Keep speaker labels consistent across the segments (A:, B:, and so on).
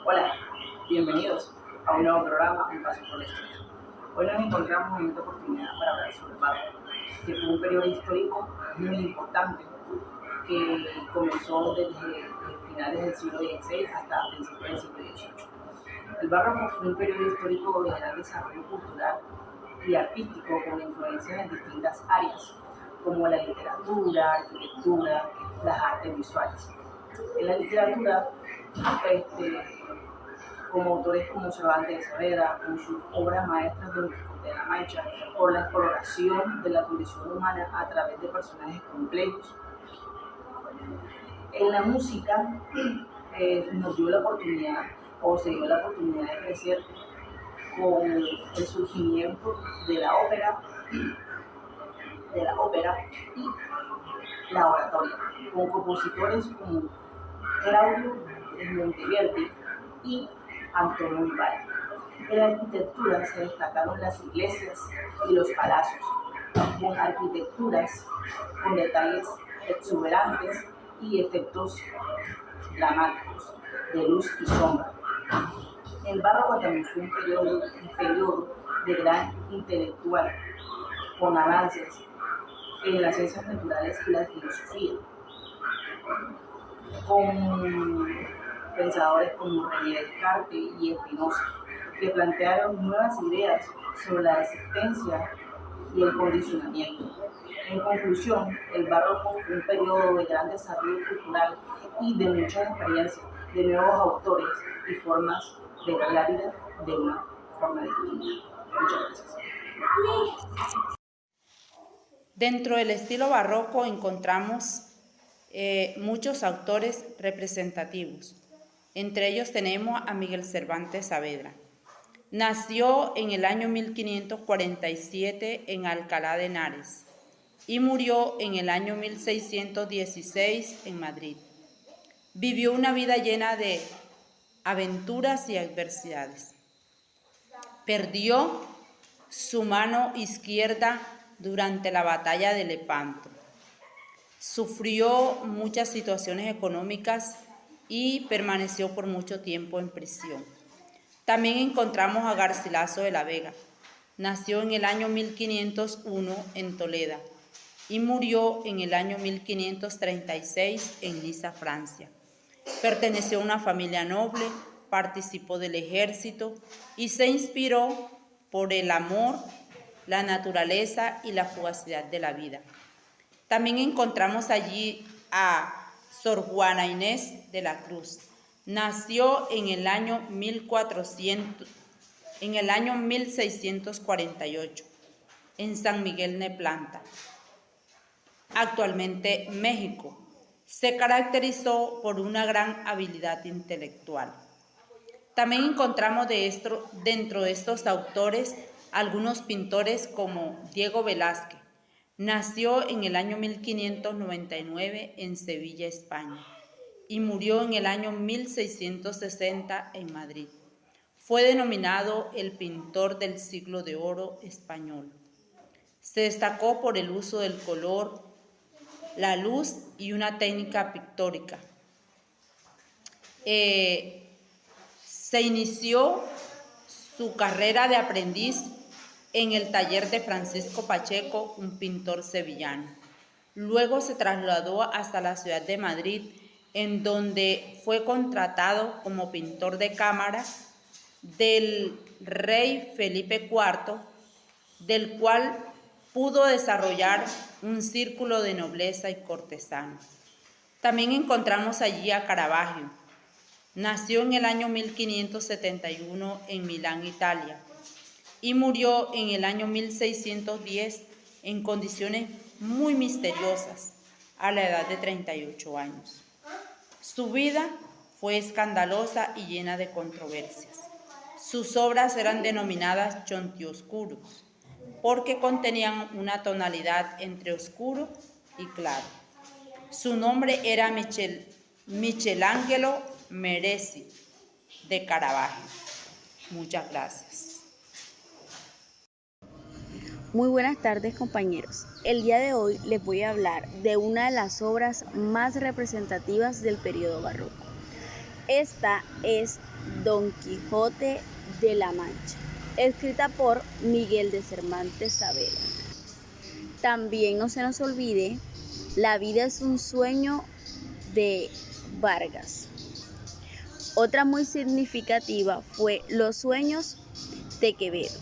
A: Hola, bienvenidos a un nuevo programa, Un Paso por la Historia. Hoy nos encontramos en esta oportunidad para hablar sobre el barroco, que fue un periodo histórico muy importante que comenzó desde finales del siglo XVI hasta principios del siglo XVIII. El barroco fue un periodo histórico de gran desarrollo cultural y artístico con influencias en distintas áreas, como la literatura, arquitectura, las artes visuales. En la literatura, como autores como Cervantes de Saavedra, con sus obras maestras Don Quijote de la Mancha, por la exploración de la condición humana a través de personajes complejos. En la música nos dio la oportunidad, o se dio la oportunidad de crecer con el surgimiento de la ópera y la oratoria, con compositores como Claudio Monteverdi y Antonio Vivaldi. En la arquitectura se destacaron las iglesias y los palacios, con arquitecturas con detalles exuberantes y efectos dramáticos de luz y sombra. El barroco también fue un periodo de gran intelectual, con avances en las ciencias naturales y la filosofía, con pensadores como René Descartes y Spinoza, que plantearon nuevas ideas sobre la existencia y el condicionamiento. En conclusión, el barroco fue un periodo de gran desarrollo cultural y de mucha experiencia de nuevos autores y formas de ver la vida de una forma distinta. Muchas gracias.
B: Dentro del estilo barroco encontramos muchos autores representativos. Entre ellos tenemos a Miguel Cervantes Saavedra. Nació en el año 1547 en Alcalá de Henares y murió en el año 1616 en Madrid. Vivió una vida llena de aventuras y adversidades. Perdió su mano izquierda durante la batalla de Lepanto. Sufrió muchas situaciones económicas y permaneció por mucho tiempo en prisión. También encontramos a Garcilaso de la Vega. Nació en el año 1501 en Toledo y murió en el año 1536 en Niza, Francia. Perteneció a una familia noble, participó del ejército y se inspiró por el amor, la naturaleza y la fugacidad de la vida. También encontramos allí a Sor Juana Inés de la Cruz. Nació en el año 1648 en San Miguel Neplanta, actualmente México. Se caracterizó por una gran habilidad intelectual. También encontramos dentro de estos autores algunos pintores como Diego Velázquez. Nació en el año 1599 en Sevilla, España, y murió en el año 1660 en Madrid. Fue denominado el pintor del siglo de oro español. Se destacó por el uso del color, la luz y una técnica pictórica. Se inició su carrera de aprendiz en el taller de Francisco Pacheco, un pintor sevillano. Luego se trasladó hasta la ciudad de Madrid, en donde fue contratado como pintor de cámara del rey Felipe IV, del cual pudo desarrollar un círculo de nobleza y cortesanos. También encontramos allí a Caravaggio. Nació en el año 1571 en Milán, Italia, y murió en el año 1610 en condiciones muy misteriosas, a la edad de 38 años. Su vida fue escandalosa y llena de controversias. Sus obras eran denominadas chontioscuros, porque contenían una tonalidad entre oscuro y claro. Su nombre era Michelangelo Merezzi de Caravaggio. Muchas gracias.
C: Muy buenas tardes, compañeros. El día de hoy les voy a hablar de una de las obras más representativas del periodo barroco. Esta es Don Quijote de la Mancha, escrita por Miguel de Cervantes Saavedra. También no se nos olvide La vida es un sueño de Vargas. Otra muy significativa fue Los sueños de Quevedo.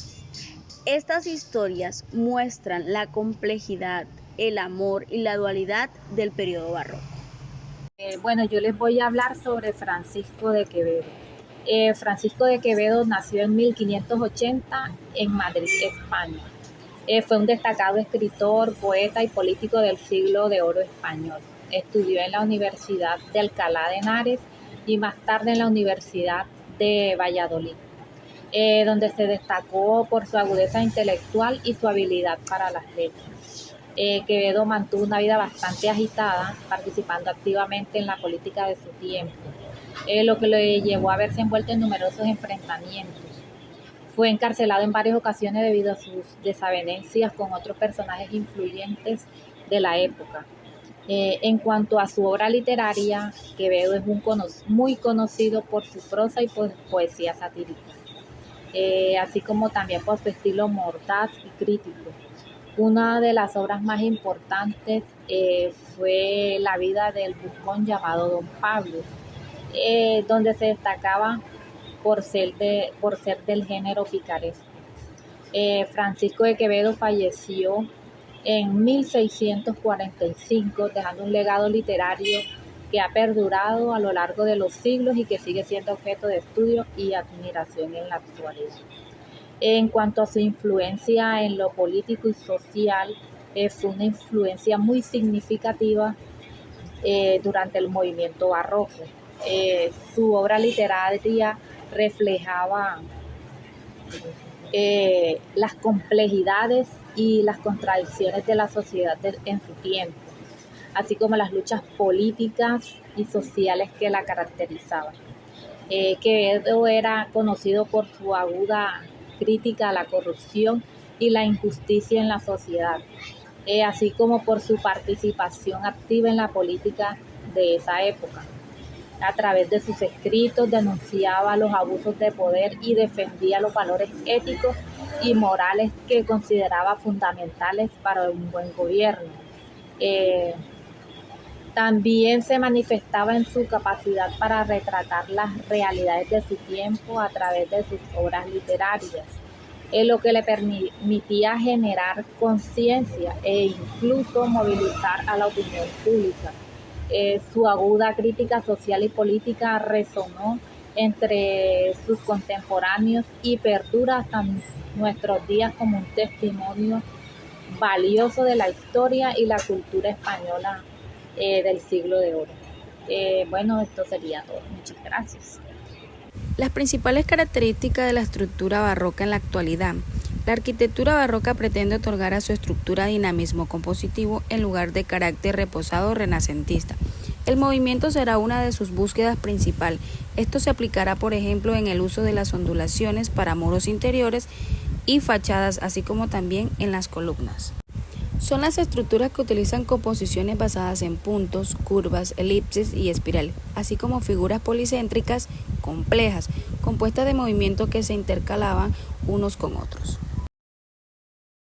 C: Estas historias muestran la complejidad, el amor y la dualidad del periodo barroco.
D: Bueno, yo les voy a hablar sobre Francisco de Quevedo. Francisco de Quevedo nació en 1580 en Madrid, España. Fue un destacado escritor, poeta y político del siglo de oro español. Estudió en la Universidad de Alcalá de Henares y más tarde en la Universidad de Valladolid, donde se destacó por su agudeza intelectual y su habilidad para las letras. Quevedo mantuvo una vida bastante agitada, participando activamente en la política de su tiempo, lo que le llevó a verse envuelto en numerosos enfrentamientos. Fue encarcelado en varias ocasiones debido a sus desavenencias con otros personajes influyentes de la época. En cuanto a su obra literaria, Quevedo es muy conocido por su prosa y poesía satírica, así como también por su estilo mordaz y crítico. Una de las obras más importantes fue La vida del buscón llamado Don Pablo, donde se destacaba por ser del género picaresco. Francisco de Quevedo falleció en 1645, dejando un legado literario que ha perdurado a lo largo de los siglos y que sigue siendo objeto de estudio y admiración en la actualidad. En cuanto a su influencia en lo político y social, fue una influencia muy significativa durante el movimiento barroco. Su obra literaria reflejaba las complejidades y las contradicciones de la sociedad en su tiempo, así como las luchas políticas y sociales que la caracterizaban. Quevedo era conocido por su aguda crítica a la corrupción y la injusticia en la sociedad, así como por su participación activa en la política de esa época. A través de sus escritos denunciaba los abusos de poder y defendía los valores éticos y morales que consideraba fundamentales para un buen gobierno. También se manifestaba en su capacidad para retratar las realidades de su tiempo a través de sus obras literarias, lo que le permitía generar conciencia e incluso movilizar a la opinión pública. Su aguda crítica social y política resonó entre sus contemporáneos y perdura hasta nuestros días como un testimonio valioso de la historia y la cultura española del siglo de oro. Bueno, esto sería todo. Muchas gracias.
C: Las principales características de la estructura barroca en la actualidad. La arquitectura barroca pretende otorgar a su estructura dinamismo compositivo en lugar de carácter reposado renacentista. El movimiento será una de sus búsquedas principal. Esto se aplicará, por ejemplo, en el uso de las ondulaciones para muros interiores y fachadas, así como también en las columnas. Son las estructuras que utilizan composiciones basadas en puntos, curvas, elipses y espirales, así como figuras policéntricas complejas, compuestas de movimientos que se intercalaban unos con otros.